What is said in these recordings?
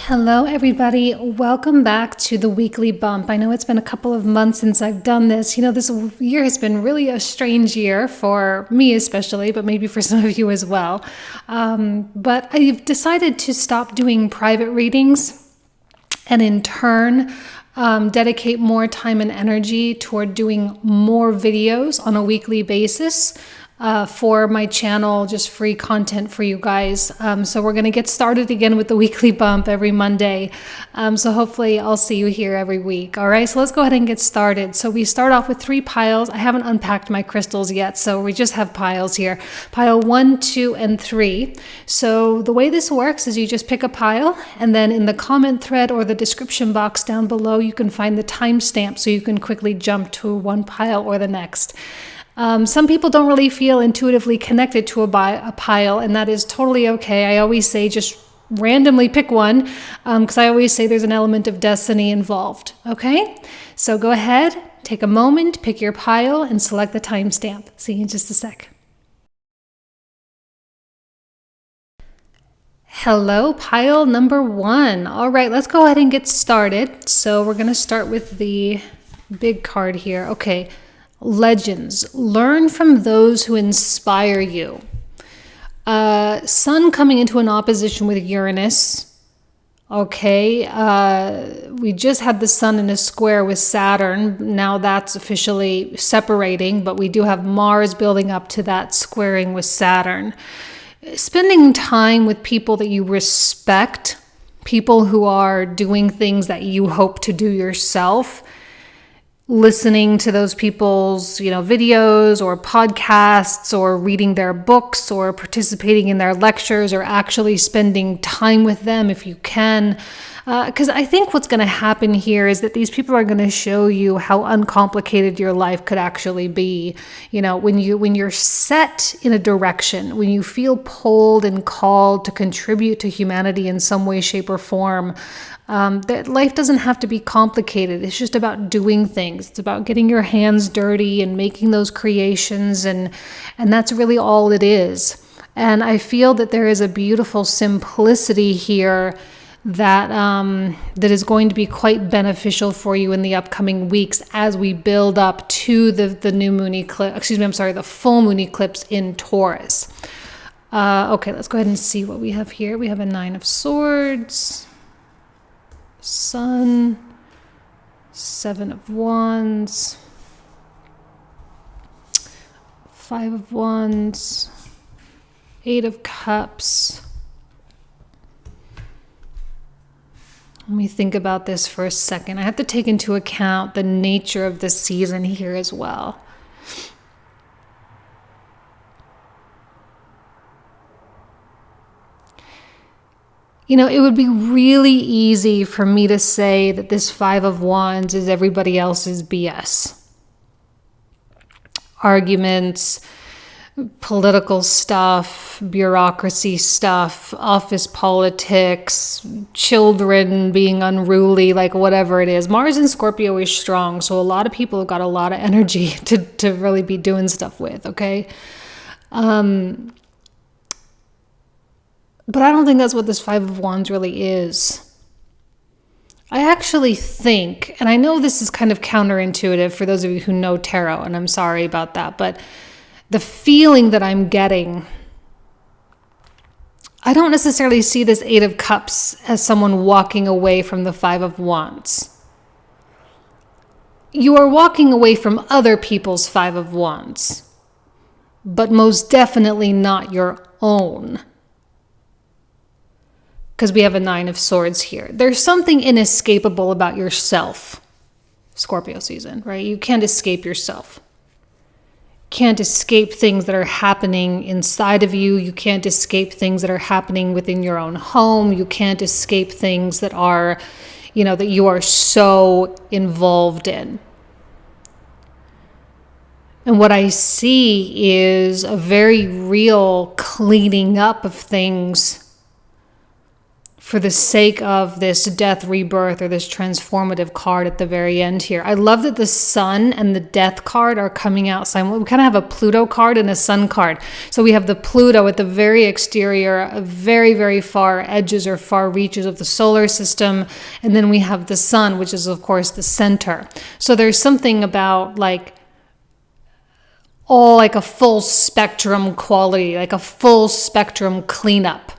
Hello, everybody. Welcome back to the weekly bump. I know it's been a couple of months since I've done this. This year has been really a strange year for me especially, but maybe for some of you as well. But I've decided to stop doing private readings and in turn dedicate more time and energy toward doing more videos on a weekly basis. For my channel, just free content for you guys. So we're going to get started again with the weekly bump every Monday. So hopefully I'll see you here every week. All right, so let's go ahead and get started. So we start off with 3 piles. I haven't unpacked my crystals yet, so we just have piles here. Pile 1, 2, and 3. So the way this works is you just pick a pile, and then in the comment thread or the description box down below, you can find the timestamp so you can quickly jump to one pile or the next. Some people don't really feel intuitively connected to a pile, and that is totally okay. I always say just randomly pick one, because I always say there's an element of destiny involved, okay? So go ahead, take a moment, pick your pile, and select the timestamp. See you in just a sec. Hello, pile number 1. All right, let's go ahead and get started. So we're going to start with the big card here. Okay. Legends. Learn from those who inspire you. Sun coming into an opposition with Uranus. Okay. We just had the Sun in a square with Saturn. Now that's officially separating, but we do have Mars building up to that squaring with Saturn. Spending time with people that you respect, people who are doing things that you hope to do yourself. Listening to those people's, videos or podcasts, or reading their books, or participating in their lectures, or actually spending time with them if you can. Because I think what's going to happen here is that these people are going to show you how uncomplicated your life could actually be. When you're set in a direction, when you feel pulled and called to contribute to humanity in some way, shape, or form, that life doesn't have to be complicated. It's just about doing things. It's about getting your hands dirty and making those creations, and that's really all it is. And I feel that there is a beautiful simplicity here that is going to be quite beneficial for you in the upcoming weeks as we build up to the new moon eclipse. The full moon eclipse in Taurus. Okay, let's go ahead and see what we have here. We have a 9 of Swords. Sun, 7 of Wands, 5 of Wands, 8 of Cups. Let me think about this for a second. I have to take into account the nature of the season here as well. It would be really easy for me to say that this 5 of Wands is everybody else's BS. Arguments, political stuff, bureaucracy stuff, office politics, children being unruly, like whatever it is. Mars in Scorpio is strong, so a lot of people have got a lot of energy to really be doing stuff with, okay? But I don't think that's what this 5 of Wands really is. I actually think, and I know this is kind of counterintuitive for those of you who know tarot, and I'm sorry about that, but the feeling that I'm getting, I don't necessarily see this 8 of Cups as someone walking away from the 5 of Wands. You are walking away from other people's 5 of Wands, but most definitely not your own. Because we have a 9 of Swords here. There's something inescapable about yourself, Scorpio season, right? You can't escape yourself. Can't escape things that are happening inside of you. You can't escape things that are happening within your own home. You can't escape things that are, that you are so involved in. And what I see is a very real cleaning up of things for the sake of this death, rebirth, or this transformative card at the very end here. I love that the sun and the death card are coming out simultaneously. We kind of have a Pluto card and a sun card. So we have the Pluto at the very exterior, very, very far edges or far reaches of the solar system. And then we have the sun, which is, of course, the center. So there's something about like a full spectrum quality, like a full spectrum cleanup.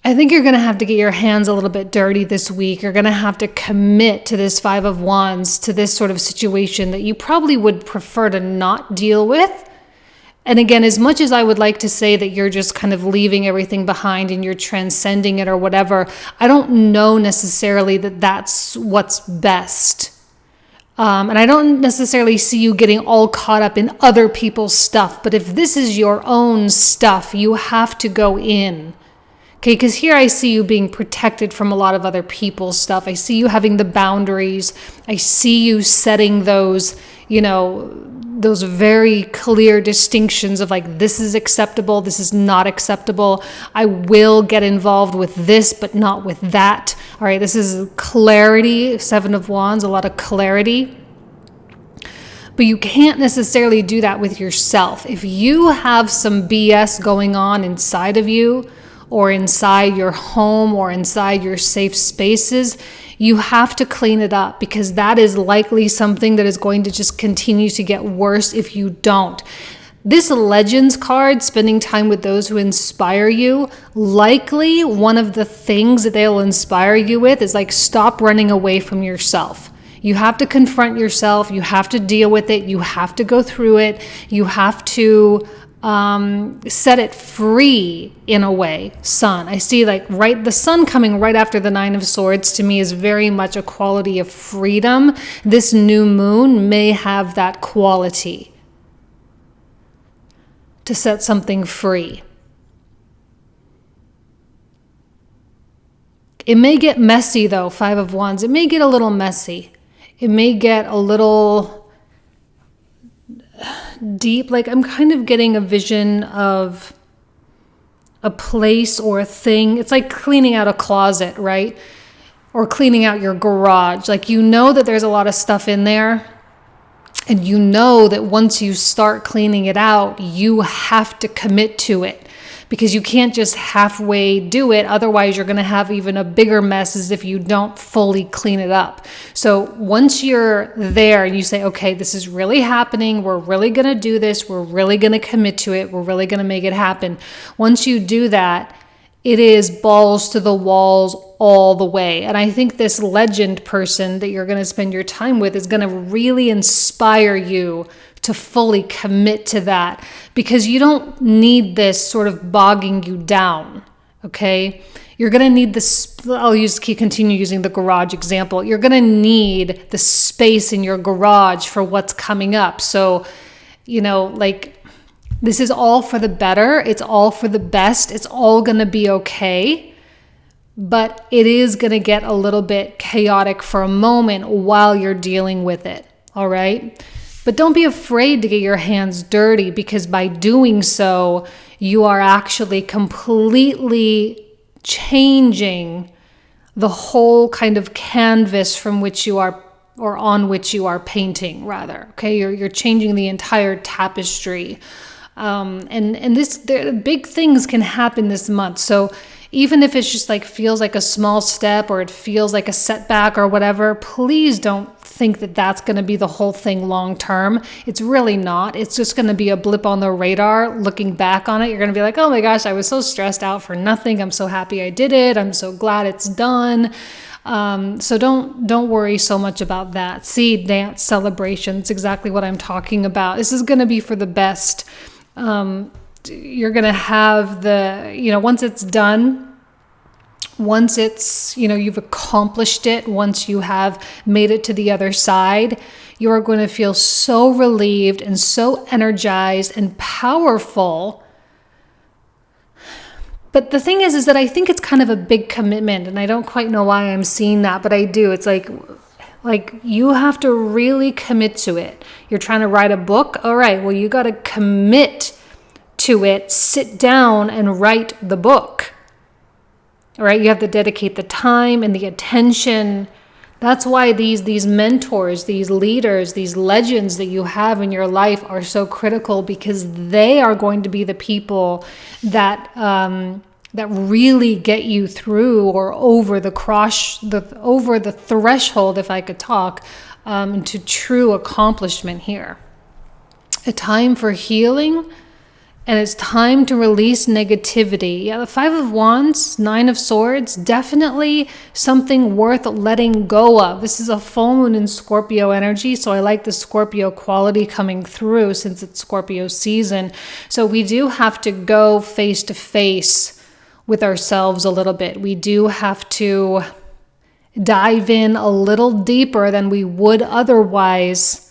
I think you're going to have to get your hands a little bit dirty this week. You're going to have to commit to this Five of Wands, to this sort of situation that you probably would prefer to not deal with. And again, as much as I would like to say that you're just kind of leaving everything behind and you're transcending it or whatever, I don't know necessarily that that's what's best. And I don't necessarily see you getting all caught up in other people's stuff. But if this is your own stuff, you have to go in. Okay, because here I see you being protected from a lot of other people's stuff. I see you having the boundaries. I see you setting those, those very clear distinctions of like, this is acceptable, this is not acceptable. I will get involved with this, but not with that. All right, this is clarity, Seven of Wands, a lot of clarity. But you can't necessarily do that with yourself. If you have some BS going on inside of you, or inside your home, or inside your safe spaces, you have to clean it up, because that is likely something that is going to just continue to get worse if you don't. This Legends card, spending time with those who inspire you, likely one of the things that they'll inspire you with is like, stop running away from yourself. You have to confront yourself. You have to deal with it. You have to go through it. You have to set it free in a way. Sun. I see the sun coming right after the Nine of Swords to me is very much a quality of freedom. This new moon may have that quality to set something free. It may get messy though, Five of Wands. It may get a little messy. It may get a little deep. Like, I'm kind of getting a vision of a place or a thing. It's like cleaning out a closet, right? Or cleaning out your garage. Like, that there's a lot of stuff in there, and that once you start cleaning it out, you have to commit to it, because you can't just halfway do it. Otherwise, you're going to have even a bigger mess as if you don't fully clean it up. So once you're there and you say, okay, this is really happening. We're really going to do this. We're really going to commit to it. We're really going to make it happen. Once you do that, it is balls to the walls all the way. And I think this legend person that you're going to spend your time with is going to really inspire you to fully commit to that, because you don't need this sort of bogging you down, okay? You're going to need this. Continue using the garage example. You're going to need the space in your garage for what's coming up. So, this is all for the better. It's all for the best. It's all going to be okay. But it is going to get a little bit chaotic for a moment while you're dealing with it, all right? But don't be afraid to get your hands dirty, because by doing so, you are actually completely changing the whole kind of canvas from which you are, or on which you are painting, rather. Okay, you're changing the entire tapestry. And big things can happen this month. So even if it's just feels like a small step, or it feels like a setback or whatever, please don't think that that's going to be the whole thing long term. It's really not. It's just going to be a blip on the radar. Looking back on it, you're going to be like, oh my gosh, I was so stressed out for nothing. I'm so happy I did it. I'm so glad it's done. So don't worry so much about that. See, dance, celebration. It's exactly what I'm talking about. This is going to be for the best. You're going to have once it's done, once it's, you've accomplished it, once you have made it to the other side, you are going to feel so relieved and so energized and powerful. But the thing is that I think it's kind of a big commitment, and I don't quite know why I'm seeing that, but I do. It's like you have to really commit to it. You're trying to write a book. All right, well, you got to commit to it, sit down and write the book. All right, you have to dedicate the time and the attention. That's why these mentors, these leaders, these legends that you have in your life are so critical, because they are going to be the people that that really get you through or over the threshold, if I could talk, to true accomplishment here. A time for healing. And it's time to release negativity. Yeah, the Five of Wands, Nine of Swords, definitely something worth letting go of. This is a full moon in Scorpio energy, so I like the Scorpio quality coming through since it's Scorpio season. So we do have to go face to face with ourselves a little bit. We do have to dive in a little deeper than we would otherwise.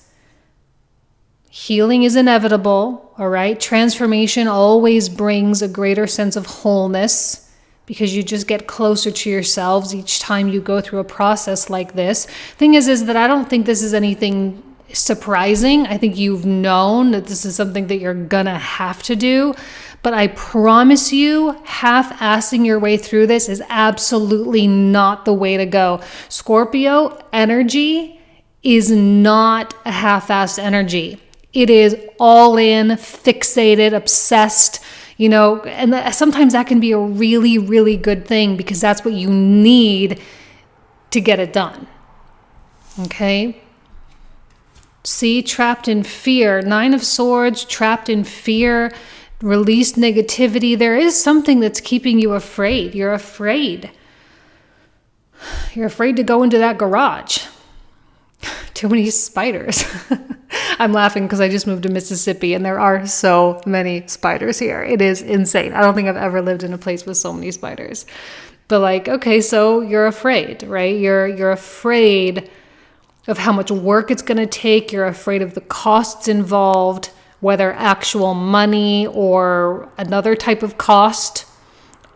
Healing is inevitable, all right? Transformation always brings a greater sense of wholeness because you just get closer to yourselves each time you go through a process like this. Thing is that I don't think this is anything surprising. I think you've known that this is something that you're gonna have to do. But I promise you, half-assing your way through this is absolutely not the way to go. Scorpio energy is not a half-assed energy. It is all in, fixated, obsessed, and sometimes that can be a really, really good thing because that's what you need to get it done. Okay? See, trapped in fear. Nine of Swords, trapped in fear, released negativity. There is something that's keeping you afraid. You're afraid. You're afraid to go into that garage. Too many spiders. I'm laughing because I just moved to Mississippi and there are so many spiders here. It is insane. I don't think I've ever lived in a place with so many spiders. But okay, so you're afraid, right? You're afraid of how much work it's going to take. You're afraid of the costs involved, whether actual money or another type of cost,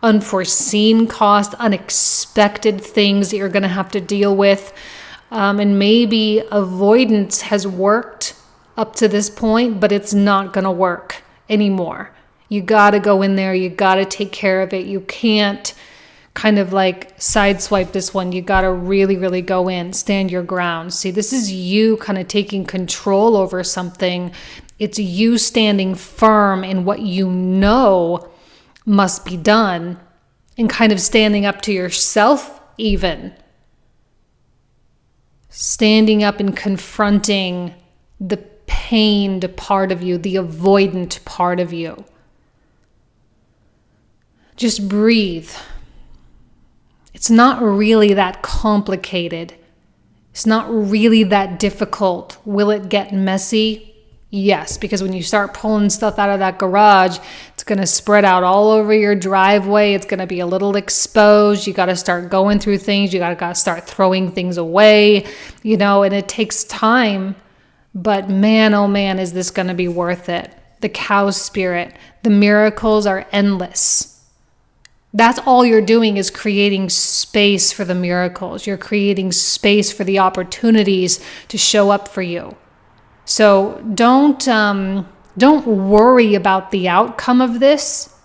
unforeseen cost, unexpected things that you're going to have to deal with. And maybe avoidance has worked up to this point, but it's not going to work anymore. You got to go in there. You got to take care of it. You can't kind of sideswipe this one. You got to really, really go in, stand your ground. See, this is you kind of taking control over something. It's you standing firm in what you know must be done and kind of standing up to yourself even. Standing up and confronting the pained part of you, the avoidant part of you. Just breathe. It's not really that complicated. It's not really that difficult. Will it get messy? Yes, because when you start pulling stuff out of that garage, it's going to spread out all over your driveway. It's going to be a little exposed. You got to start going through things. You got to start throwing things away, and it takes time. But man, oh man, is this going to be worth it? The cow spirit, the miracles are endless. That's all you're doing is creating space for the miracles. You're creating space for the opportunities to show up for you. So don't worry about the outcome of this.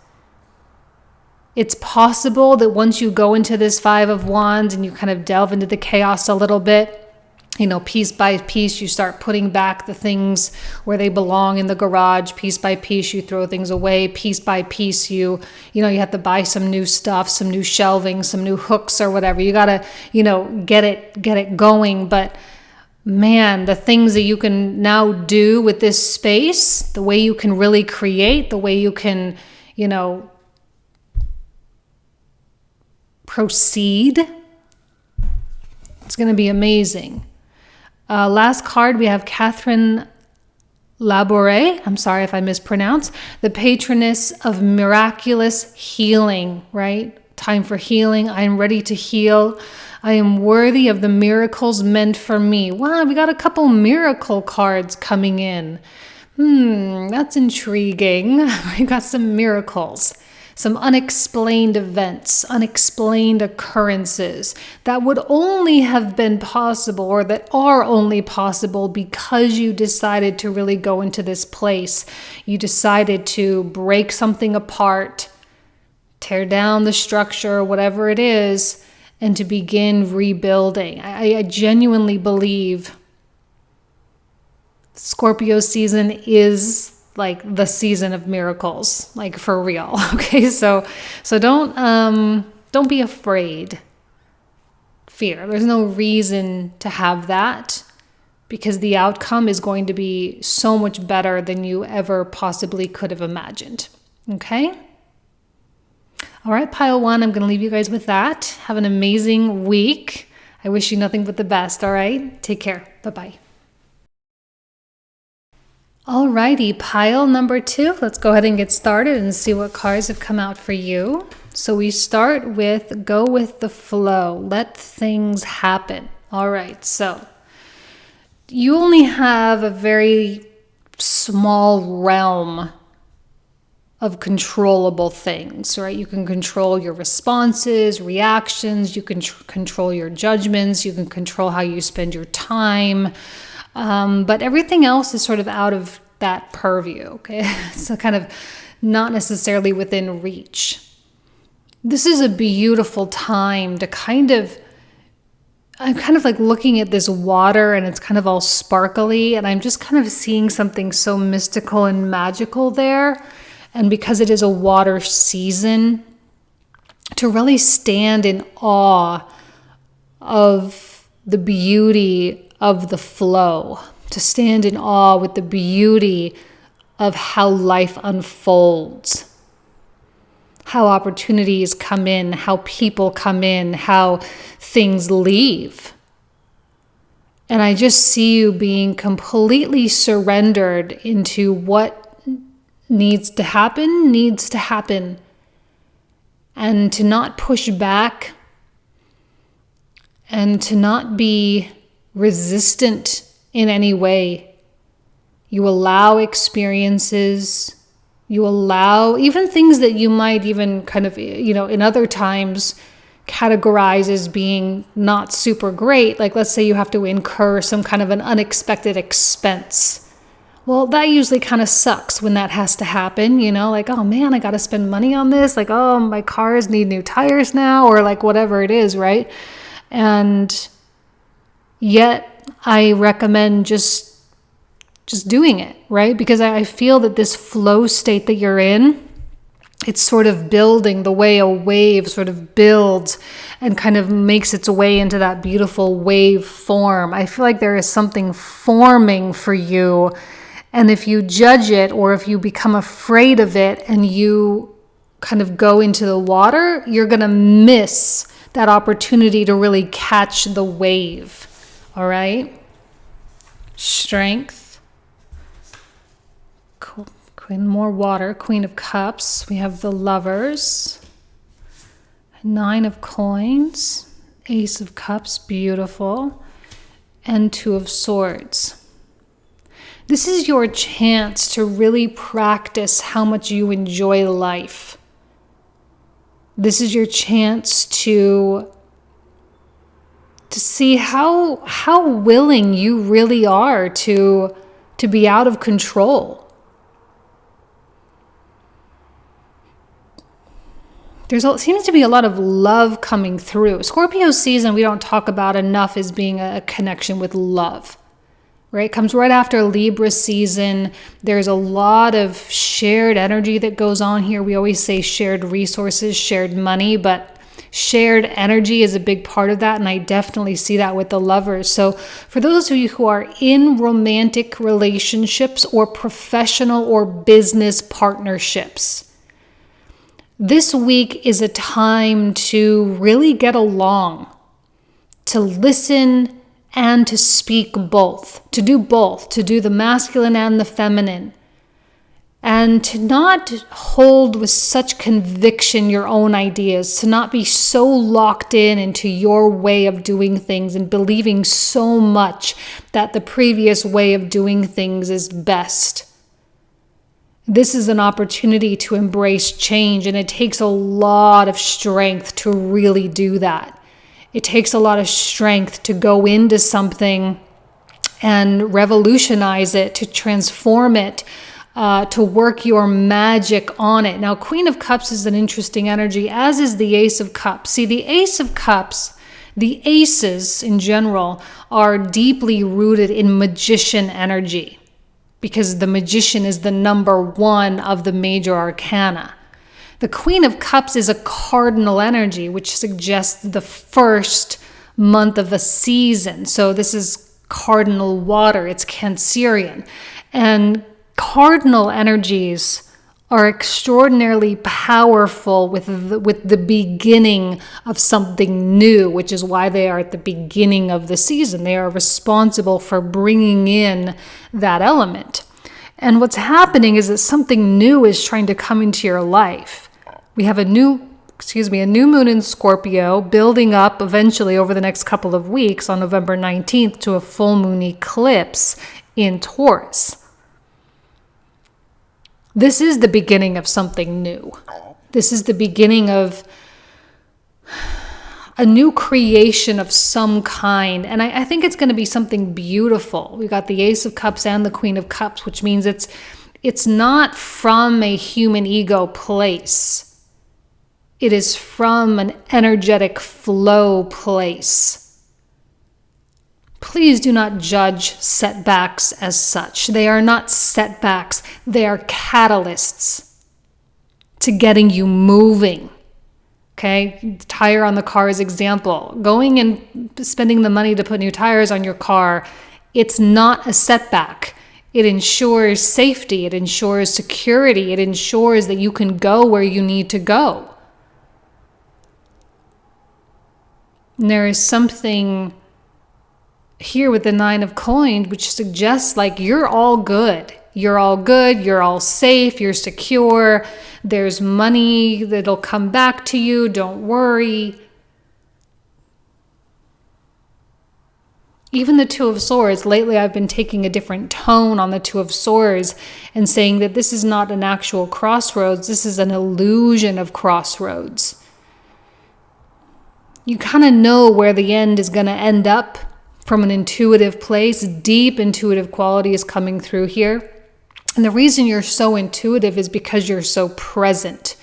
It's possible that once you go into this Five of Wands and you kind of delve into the chaos a little bit, piece by piece, you start putting back the things where they belong in the garage. Piece by piece, you throw things away. Piece by piece, you have to buy some new stuff, some new shelving, some new hooks or whatever. You got to, get it going. But man, the things that you can now do with this space, the way you can really create, the way you can, proceed, it's going to be amazing. Last card, we have Catherine Labouré. I'm sorry if I mispronounce. The patroness of miraculous healing, right? Time for healing. I am ready to heal. I am worthy of the miracles meant for me. Wow, we got a couple miracle cards coming in. That's intriguing. We got some miracles. some unexplained events, unexplained occurrences that would only have been possible, or that are only possible because you decided to really go into this place. You decided to break something apart, tear down the structure, whatever it is, and to begin rebuilding. I genuinely believe Scorpio season is like the season of miracles, like for real. Okay, so don't be afraid. Fear. There's no reason to have that, because the outcome is going to be so much better than you ever possibly could have imagined. Okay? All right, pile one, I'm going to leave you guys with that. Have an amazing week. I wish you nothing but the best, all right? Take care. Bye-bye. Alrighty, pile number 2. Let's go ahead and get started and see what cards have come out for you. So we start with go with the flow. Let things happen. All right, so you only have a very small realm of controllable things, right? You can control your responses, reactions. You can control your judgments. You can control how you spend your time. But everything else is sort of out of that purview, okay? So kind of not necessarily within reach. This is a beautiful time to I'm kind of like looking at this water and it's kind of all sparkly, and I'm just kind of seeing something so mystical and magical there. And because it is a water season, to really stand in awe of the beauty of the flow, to stand in awe with the beauty of how life unfolds, how opportunities come in, how people come in, how things leave. And I just see you being completely surrendered into what needs to happen, and to not push back, and to not be resistant in any way. You allow experiences, you allow even things that you might even kind of, in other times categorize as being not super great. Like let's say you have to incur some kind of an unexpected expense. Well, that usually kind of sucks when that has to happen, like, oh man, I got to spend money on this. Like, oh, my cars need new tires now, or like whatever it is, right? And yet I recommend just doing it, right? Because I feel that this flow state that you're in, it's sort of building the way a wave sort of builds and kind of makes its way into that beautiful wave form. I feel like there is something forming for you. And if you judge it, or if you become afraid of it and you kind of go into the water, you're going to miss that opportunity to really catch the wave. All right? Strength. Queen, more water. Queen of Cups. We have the Lovers. 9 of Coins. Ace of Cups. Beautiful. And 2 of Swords. This is your chance to really practice how much you enjoy life. This is your chance to see how willing you really are to be out of control. Seems to be a lot of love coming through. Scorpio season we don't talk about enough as being a connection with love. Right? It comes right after Libra season. There's a lot of shared energy that goes on here. We always say shared resources, shared money, but shared energy is a big part of that. And I definitely see that with the Lovers. So for those of you who are in romantic relationships or professional or business partnerships, this week is a time to really get along, to listen and to speak both, to do the masculine and the feminine, and to not hold with such conviction your own ideas, to not be so locked into your way of doing things and believing so much that the previous way of doing things is best. This is an opportunity to embrace change, and it takes a lot of strength to really do that. It takes a lot of strength to go into something and revolutionize it, to transform it, to work your magic on it. Now, Queen of Cups is an interesting energy, as is the Ace of Cups. See, the Ace of Cups, the aces in general, are deeply rooted in magician energy, because the magician is the number one of the major arcana. The Queen of Cups is a cardinal energy, which suggests the first month of a season. So this is cardinal water, it's Cancerian. And cardinal energies are extraordinarily powerful with the beginning of something new, which is why they are at the beginning of the season. They are responsible for bringing in that element. And what's happening is that something new is trying to come into your life. We have a new moon in Scorpio building up eventually over the next couple of weeks on November 19th to a full moon eclipse in Taurus. This is the beginning of something new. This is the beginning of a new creation of some kind. And I think it's going to be something beautiful. We got the Ace of Cups and the Queen of Cups, which means it's not from a human ego place. It is from an energetic flow place. Please do not judge setbacks as such. They are not setbacks. They are catalysts to getting you moving. Okay? Tire on the car is example. Going and spending the money to put new tires on your car, it's not a setback. It ensures safety. It ensures security. It ensures that you can go where you need to go. And there is something here with the Nine of Coins, which suggests like you're all good. You're all good. You're all safe. You're secure. There's money that'll come back to you. Don't worry. Even the Two of Swords, lately I've been taking a different tone on the Two of Swords and saying that this is not an actual crossroads. This is an illusion of crossroads. You kind of know where the end is going to end up from an intuitive place. Deep intuitive quality is coming through here. And the reason you're so intuitive is because you're so present.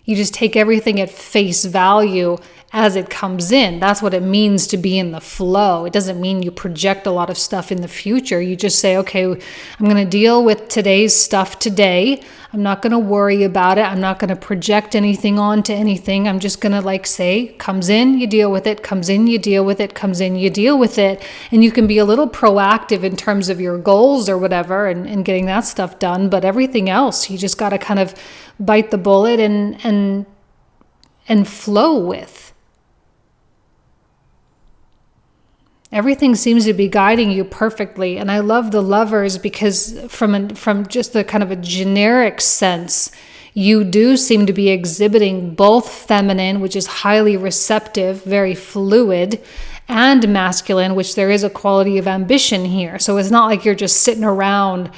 You just take everything at face value as it comes in. That's what it means to be in the flow. It doesn't mean you project a lot of stuff in the future. You just say, okay, I'm going to deal with today's stuff today. I'm not going to worry about it. I'm not going to project anything onto anything. I'm just going to say, comes in, you deal with it, comes in, you deal with it, comes in, you deal with it. And you can be a little proactive in terms of your goals or whatever and getting that stuff done. But everything else, you just got to kind of bite the bullet and flow with. Everything seems to be guiding you perfectly. And I love the Lovers because from just the kind of a generic sense, you do seem to be exhibiting both feminine, which is highly receptive, very fluid, and masculine, which there is a quality of ambition here. So it's not like you're just sitting around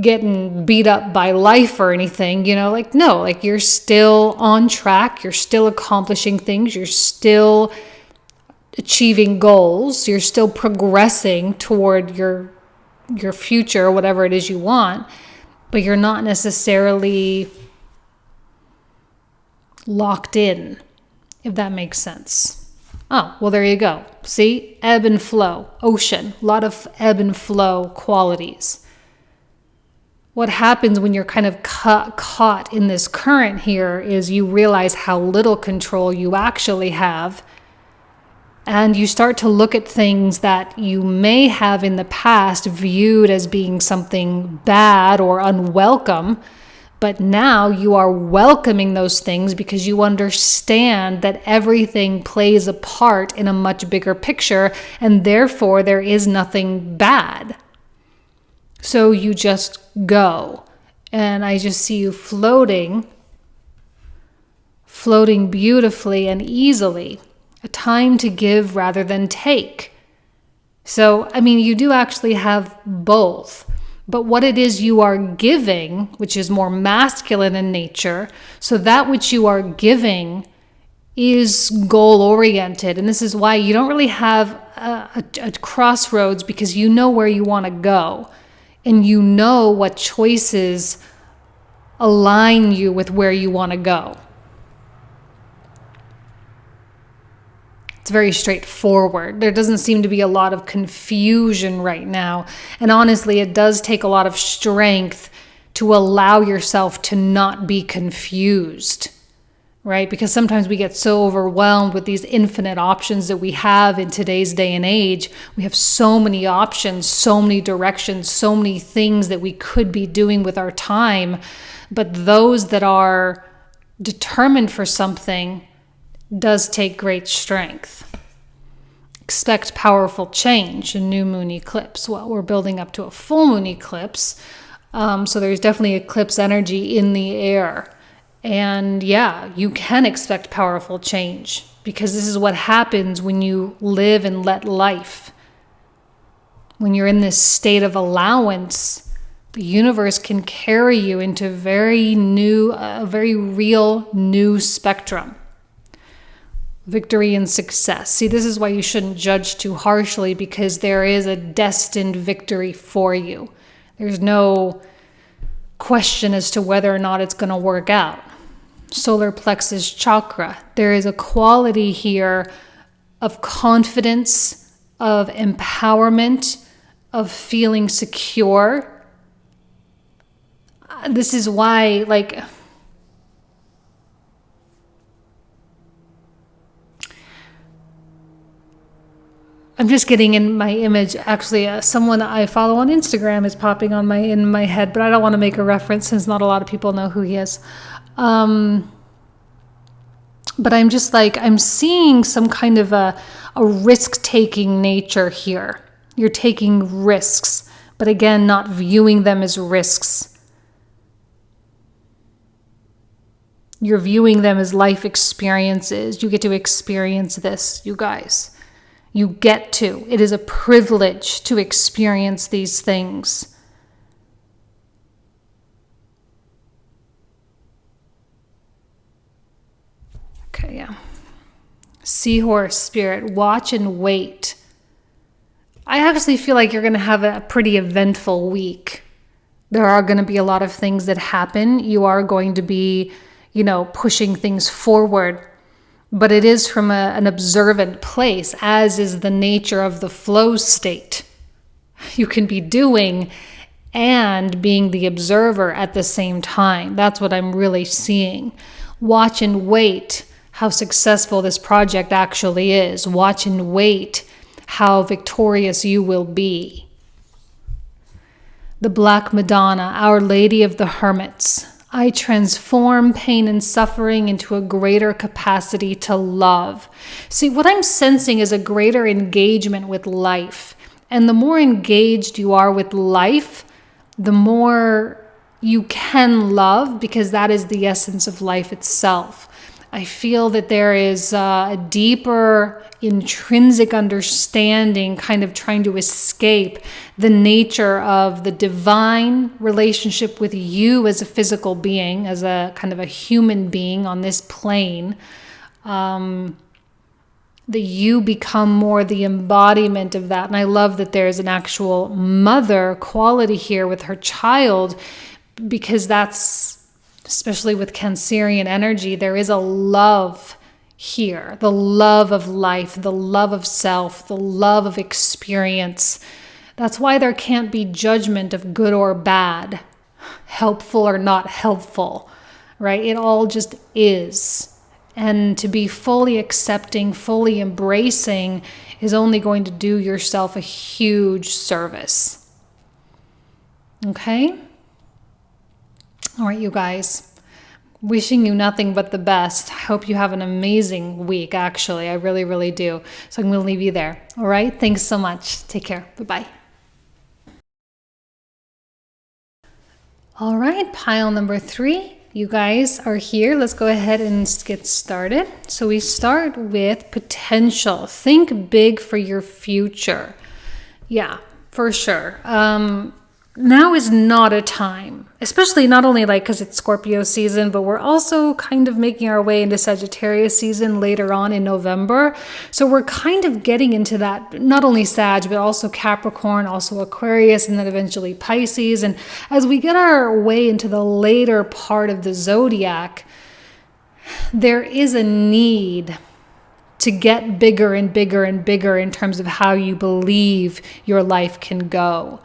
getting beat up by life or anything, no, you're still on track. You're still accomplishing things. You're still achieving goals. You're still progressing toward your future, whatever it is you want, but you're not necessarily locked in, if that makes sense. Oh, well, there you go. See, ebb and flow, ocean, a lot of ebb and flow qualities. What happens when you're kind of caught in this current here is you realize how little control you actually have. And you start to look at things that you may have in the past viewed as being something bad or unwelcome, but now you are welcoming those things because you understand that everything plays a part in a much bigger picture, and therefore there is nothing bad. So you just go. And I just see you floating beautifully and easily. A time to give rather than take. So, you do actually have both. but what it is you are giving, which is more masculine in nature. So that which you are giving is goal-oriented. And this is why you don't really have a crossroads, because you know where you want to go. And you know what choices align you with where you want to go. It's very straightforward. There doesn't seem to be a lot of confusion right now. And honestly, it does take a lot of strength to allow yourself to not be confused, right? Because sometimes we get so overwhelmed with these infinite options that we have in today's day and age. We have so many options, so many directions, so many things that we could be doing with our time. But those that are determined for something does take great strength. Expect powerful change in new moon eclipse. Well, we're building up to a full moon eclipse. So there's definitely eclipse energy in the air. And yeah, you can expect powerful change, because this is what happens when you live and let life. When you're in this state of allowance, the universe can carry you into a very real new spectrum. Victory and success. See, this is why you shouldn't judge too harshly, because there is a destined victory for you. There's no question as to whether or not it's going to work out. Solar plexus chakra. There is a quality here of confidence, of empowerment, of feeling secure. This is why, I'm just getting in my image. Actually, someone I follow on Instagram is popping on in my head, but I don't want to make a reference since not a lot of people know who he is. But I'm just I'm seeing some kind of a risk-taking nature here. You're taking risks, but again, not viewing them as risks. You're viewing them as life experiences. You get to experience this, you guys. You get to. It is a privilege to experience these things. Okay, yeah. Seahorse spirit, watch and wait. I actually feel like you're going to have a pretty eventful week. There are going to be a lot of things that happen. You are going to be, pushing things forward. But it is from an observant place, as is the nature of the flow state. You can be doing and being the observer at the same time. That's what I'm really seeing. Watch and wait how successful this project actually is. Watch and wait how victorious you will be. The Black Madonna, Our Lady of the Hermits. I transform pain and suffering into a greater capacity to love. See, what I'm sensing is a greater engagement with life. And the more engaged you are with life, the more you can love, because that is the essence of life itself. I feel that there is a deeper intrinsic understanding, kind of trying to escape the nature of the divine relationship with you as a physical being, as a kind of a human being on this plane. That you become more the embodiment of that. And I love that there's an actual mother quality here with her child, because that's, especially with Cancerian energy, there is a love here, the love of life, the love of self, the love of experience. That's why there can't be judgment of good or bad, helpful or not helpful, right? It all just is. And to be fully accepting, fully embracing is only going to do yourself a huge service. Okay? All right, you guys. Wishing you nothing but the best. I hope you have an amazing week, actually. I really, really do. So I'm going to leave you there. All right? Thanks so much. Take care. Bye-bye. All right, pile number 3. You guys are here. Let's go ahead and get started. So we start with potential. Think big for your future. Yeah, for sure. now is not a time, especially not only like because it's Scorpio season, but we're also kind of making our way into Sagittarius season later on in November. So we're kind of getting into that, not only Sag, but also Capricorn, also Aquarius, and then eventually Pisces. And as we get our way into the later part of the zodiac, there is a need to get bigger and bigger and bigger in terms of how you believe your life can go.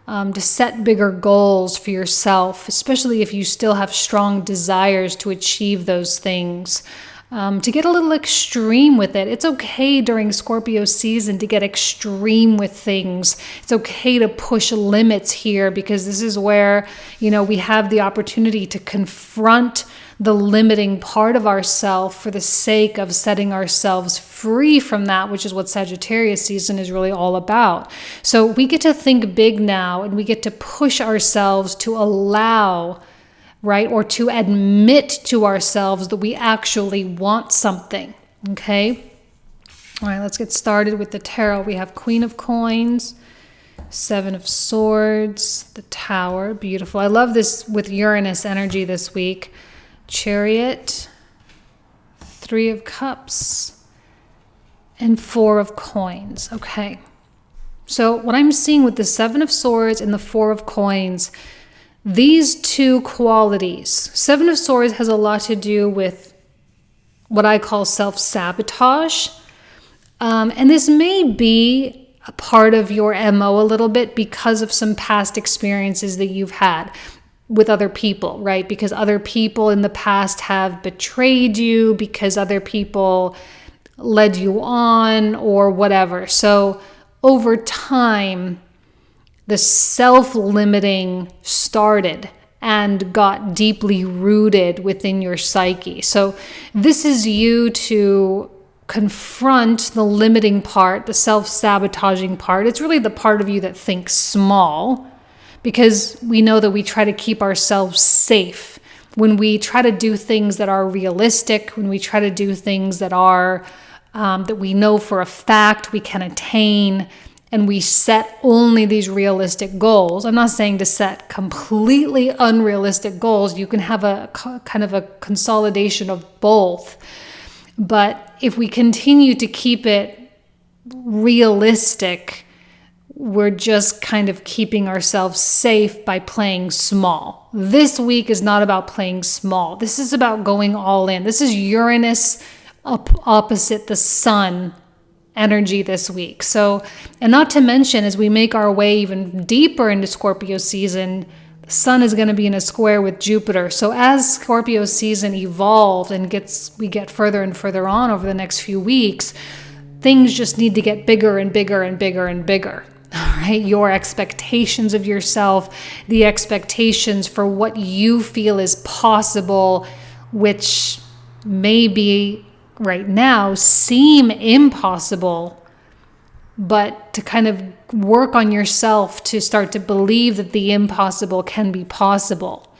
To set bigger goals for yourself, especially if you still have strong desires to achieve those things. To get a little extreme with it. It's okay during Scorpio season to get extreme with things. It's okay to push limits here, because this is where, we have the opportunity to confront the limiting part of ourselves for the sake of setting ourselves free from that, which is what Sagittarius season is really all about. So we get to think big now, and we get to push ourselves to allow, right, or to admit to ourselves that we actually want something, okay? All right, let's get started with the tarot. We have Queen of Coins, Seven of Swords, the Tower, beautiful. I love this with Uranus energy this week. Chariot, Three of Cups, and Four of Coins. Okay. So what I'm seeing with the Seven of Swords and the Four of Coins, these two qualities, Seven of Swords has a lot to do with what I call self-sabotage. And this may be a part of your MO a little bit because of some past experiences that you've had with other people, right? Because other people in the past have betrayed you, because other people led you on or whatever. So over time, the self-limiting started and got deeply rooted within your psyche. So this is you to confront the limiting part, the self-sabotaging part. It's really the part of you that thinks small, because we know that we try to keep ourselves safe. When we try to do things that are realistic, when we try to do things that are that we know for a fact we can attain, and we set only these realistic goals. I'm not saying to set completely unrealistic goals. You can have a kind of a consolidation of both. But if we continue to keep it realistic, we're just kind of keeping ourselves safe by playing small. This week is not about playing small. This is about going all in. This is Uranus opposite the sun energy this week. So, and not to mention, as we make our way even deeper into Scorpio season, the sun is going to be in a square with Jupiter. So as Scorpio season evolves and we get further and further on over the next few weeks, things just need to get bigger and bigger and bigger and bigger. All right, your expectations of yourself, the expectations for what you feel is possible, which maybe right now seem impossible, but to kind of work on yourself to start to believe that the impossible can be possible.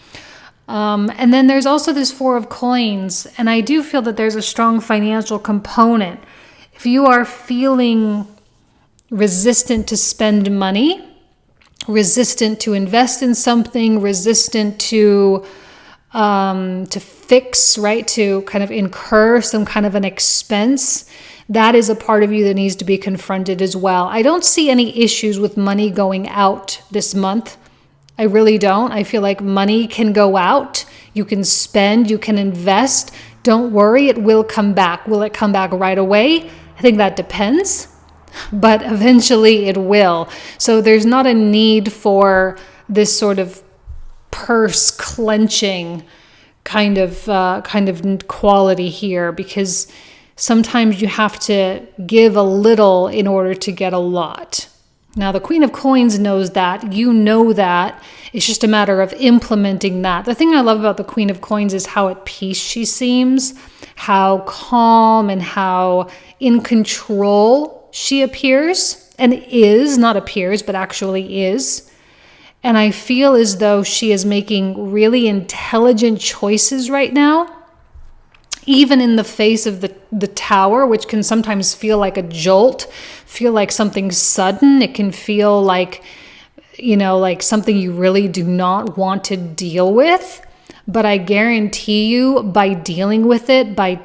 And then there's also this Four of Coins, and I do feel that there's a strong financial component. If you are feeling resistant to spend money, resistant to invest in something, resistant to fix, right? To kind of incur some kind of an expense, that is a part of you that needs to be confronted as well. I don't see any issues with money going out this month. I really don't. I feel like money can go out. You can spend, you can invest. Don't worry, it will come back. Will it come back right away? I think that depends. But eventually it will. So there's not a need for this sort of purse clenching kind of quality here, because sometimes you have to give a little in order to get a lot. Now, the Queen of Coins knows that. You know that. It's just a matter of implementing that. The thing I love about the Queen of Coins is how at peace she seems, how calm and how in control she appears, and is, not appears, but actually is. And I feel as though she is making really intelligent choices right now, even in the face of the Tower, which can sometimes feel like a jolt, feel like something sudden. It can feel like, like something you really do not want to deal with. But I guarantee you, by dealing with it, by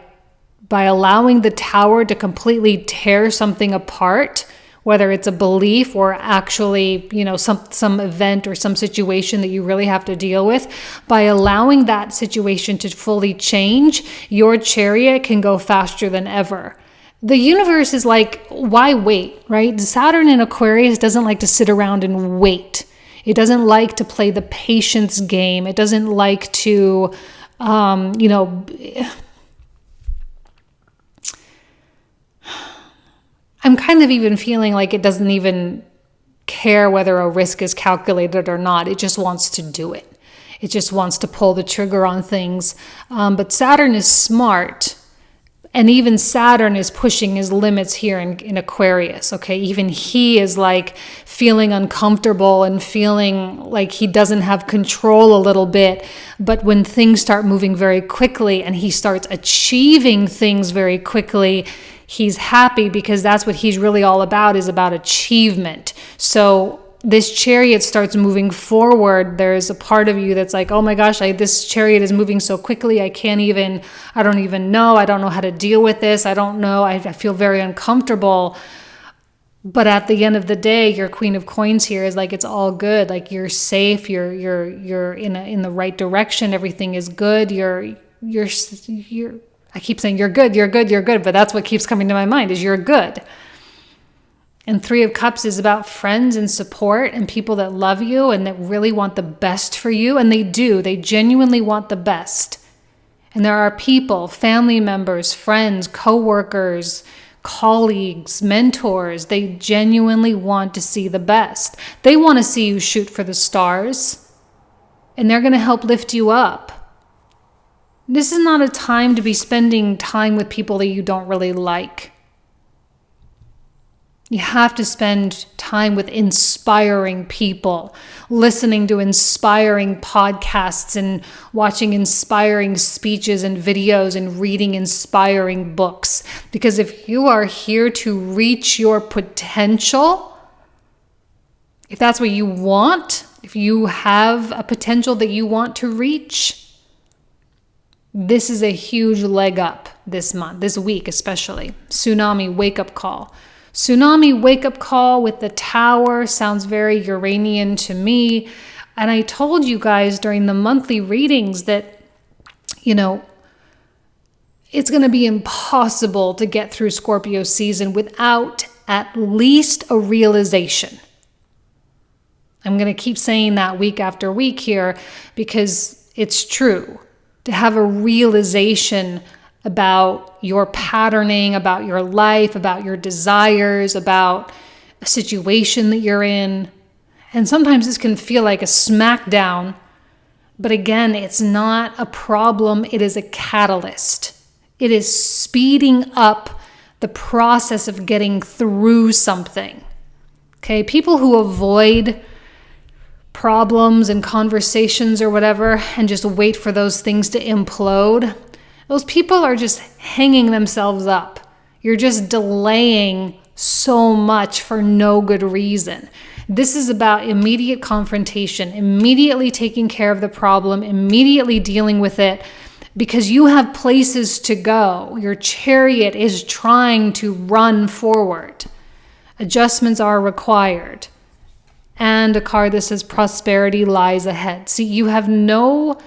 allowing the tower to completely tear something apart, whether it's a belief or actually, some event or some situation that you really have to deal with, by allowing that situation to fully change, your chariot can go faster than ever. The universe is like, why wait, right? Saturn in Aquarius doesn't like to sit around and wait. It doesn't like to play the patience game. It doesn't like to, I'm kind of even feeling like it doesn't even care whether a risk is calculated or not. It just wants to do it. It just wants to pull the trigger on things. But Saturn is smart. And even Saturn is pushing his limits here in Aquarius, okay? Even he is like feeling uncomfortable and feeling like he doesn't have control a little bit. But when things start moving very quickly and he starts achieving things very quickly, he's happy, because that's what he's really all about, is about achievement. So this chariot starts moving forward. There's a part of you that's like, oh my gosh, this chariot is moving so quickly. I don't even know. I don't know how to deal with this. I don't know. I feel very uncomfortable. But at the end of the day, your Queen of Coins here is like, it's all good. Like, you're safe. You're in the right direction. Everything is good. I keep saying you're good, but that's what keeps coming to my mind is you're good. And Three of Cups is about friends and support and people that love you and that really want the best for you. And they do. They genuinely want the best. And there are people, family members, friends, co-workers, colleagues, mentors. They genuinely want to see the best. They want to see you shoot for the stars. And they're going to help lift you up. This is not a time to be spending time with people that you don't really like. You have to spend time with inspiring people, listening to inspiring podcasts and watching inspiring speeches and videos and reading inspiring books. Because if you are here to reach your potential, if that's what you want, if you have a potential that you want to reach, this is a huge leg up this month, this week especially. Tsunami wake-up call. Tsunami wake-up call with the tower sounds very Uranian to me. And I told you guys during the monthly readings that, it's going to be impossible to get through Scorpio season without at least a realization. I'm going to keep saying that week after week here because it's true. To have a realization about your patterning, about your life, about your desires, about a situation that you're in. And sometimes this can feel like a smackdown, but again, it's not a problem. It is a catalyst. It is speeding up the process of getting through something. Okay, people who avoid problems and conversations or whatever and just wait for those things to implode, those people are just hanging themselves up. You're just delaying so much for no good reason. This is about immediate confrontation, immediately taking care of the problem, immediately dealing with it, because you have places to go. Your chariot is trying to run forward. Adjustments are required. And a card that says prosperity lies ahead. See, you have no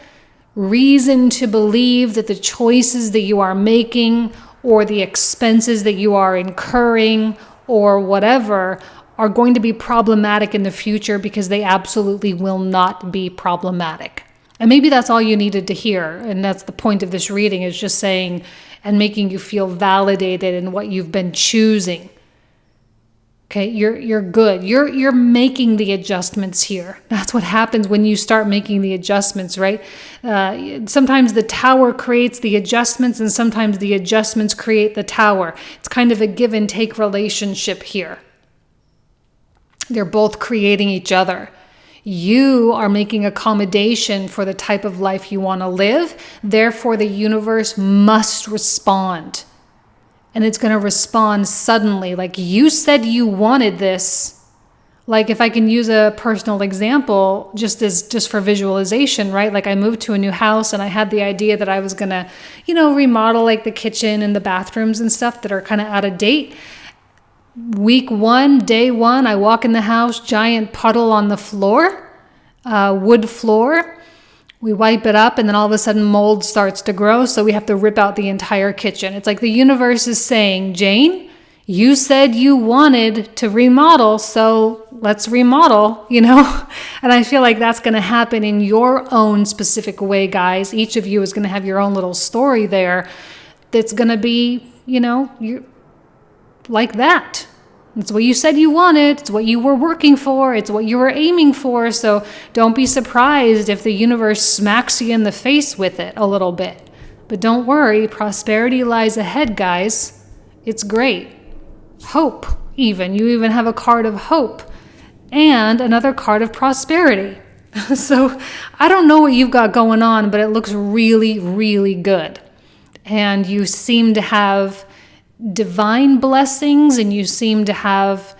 reason to believe that the choices that you are making or the expenses that you are incurring or whatever are going to be problematic in the future, because they absolutely will not be problematic. And maybe that's all you needed to hear. And that's the point of this reading, is just saying and making you feel validated in what you've been choosing. Okay, you're good. You're making the adjustments here. That's what happens when you start making the adjustments, right? Sometimes the tower creates the adjustments, and sometimes the adjustments create the tower. It's kind of a give and take relationship here. They're both creating each other. You are making accommodation for the type of life you want to live. Therefore, the universe must respond. And it's going to respond suddenly. Like, you said you wanted this. Like if I can use a personal example, just for visualization, right? Like I moved to a new house and I had the idea that I was going to, remodel like the kitchen and the bathrooms and stuff that are kind of out of date. Week 1, day 1, I walk in the house, giant puddle on the floor, wood floor. We wipe it up and then all of a sudden mold starts to grow. So we have to rip out the entire kitchen. It's like the universe is saying, Jane, you said you wanted to remodel, so let's remodel, And I feel like that's going to happen in your own specific way, guys. Each of you is going to have your own little story there that's going to be, like that. It's what you said you wanted. It's what you were working for. It's what you were aiming for. So don't be surprised if the universe smacks you in the face with it a little bit. But don't worry, prosperity lies ahead, guys. It's great. Hope, even. You even have a card of hope and another card of prosperity. So I don't know what you've got going on, but it looks really, really good. And you seem to have divine blessings, and you seem to have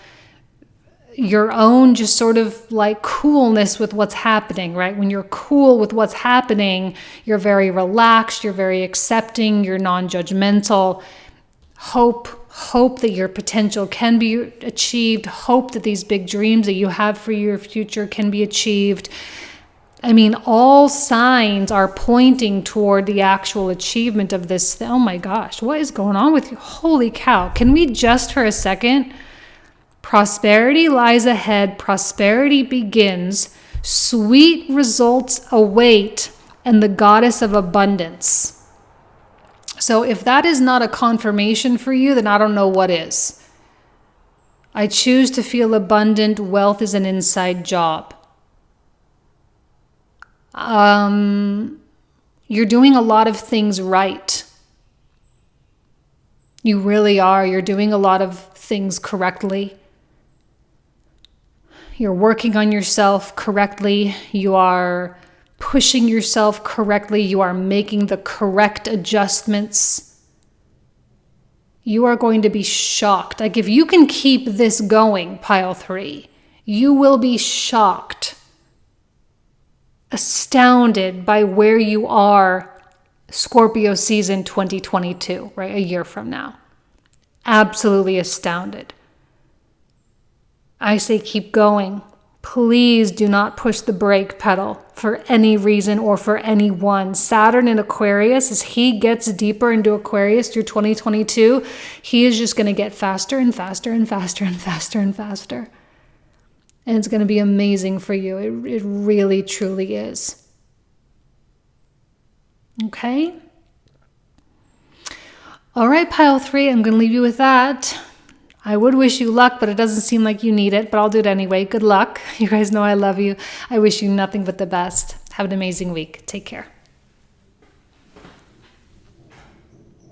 your own just sort of like coolness with what's happening, right? When you're cool with what's happening, you're very relaxed, you're very accepting, you're non-judgmental. Hope that your potential can be achieved. Hope that these big dreams that you have for your future can be achieved. I mean, all signs are pointing toward the actual achievement of this. Oh my gosh, what is going on with you? Holy cow. Can we just for a second? Prosperity lies ahead. Prosperity begins. Sweet results await. And the goddess of abundance. So if that is not a confirmation for you, then I don't know what is. I choose to feel abundant. Wealth is an inside job. You're doing a lot of things right. You really are. You're doing a lot of things correctly. You're working on yourself correctly. You are pushing yourself correctly. You are making the correct adjustments. You are going to be shocked. Like if you can keep this going, pile 3, you will be shocked, astounded by where you are Scorpio season 2022, right? A year from now. Absolutely astounded. I say keep going. Please do not push the brake pedal for any reason or for anyone. Saturn in Aquarius, as he gets deeper into Aquarius through 2022, he is just going to get faster and faster and faster and faster and faster. And it's going to be amazing for you. It really, truly is. Okay? All right, pile 3, I'm going to leave you with that. I would wish you luck, but it doesn't seem like you need it, but I'll do it anyway. Good luck. You guys know I love you. I wish you nothing but the best. Have an amazing week. Take care.